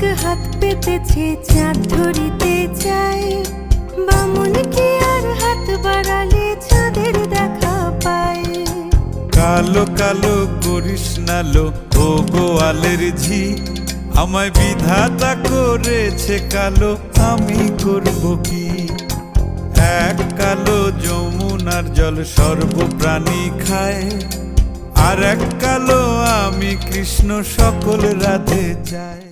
এক হাত পেতেছে চাঁদ ধরিতে চায়, বামুন কি আর হাত বাড়ালে চাঁদের দেখা পায়। কালো কালো করিস নালো ও গোয়ালের ঝি, আমায় বিধাতা করেছে কালো, আমি করব কি? এক কালো যমুনার জল সর্বপ্রাণী খায়, আর এক কালো আমি কৃষ্ণ সকল রাধে যায়।